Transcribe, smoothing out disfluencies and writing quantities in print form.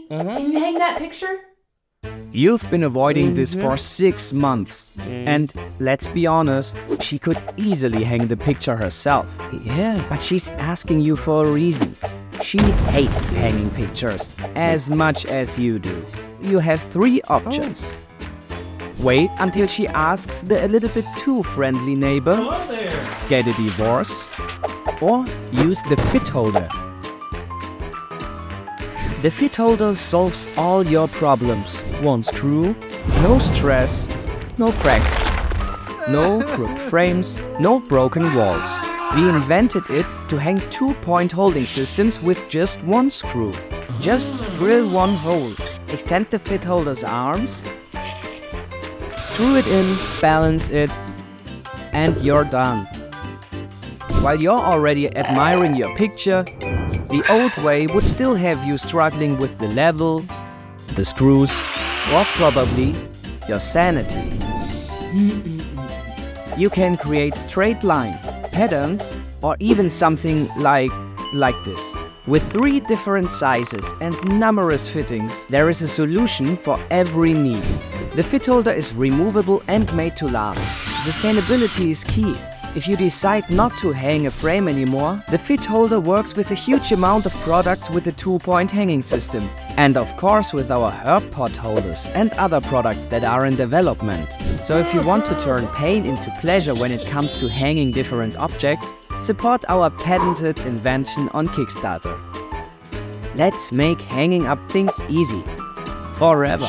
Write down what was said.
can you hang that picture? You've been avoiding this for 6 months. And let's be honest, she could easily hang the picture herself. Yeah. But she's asking you for a reason. She hates hanging pictures as much as you do. You have 3 options. Wait until she asks the a little bit too friendly neighbor. Hello there. Get a divorce. Or use the Fitholder. The Fitholder solves all your problems. 1 screw, no stress, no cracks, no crooked frames, no broken walls. We invented it to hang 2-point holding systems with just 1 screw. Just drill 1 hole, extend the Fitholder's arms, screw it in, balance it, and you're done. While you're already admiring your picture, the old way would still have you struggling with the level, the screws, or probably your sanity. You can create straight lines, patterns, or even something like this. With 3 different sizes and numerous fittings, there is a solution for every need. The Fitholder is removable and made to last. Sustainability is key. If you decide not to hang a frame anymore, the Fitholder works with a huge amount of products with a 2-point hanging system. And of course with our herb pot holders and other products that are in development. So if you want to turn pain into pleasure when it comes to hanging different objects, support our patented invention on Kickstarter. Let's make hanging up things easy. Forever.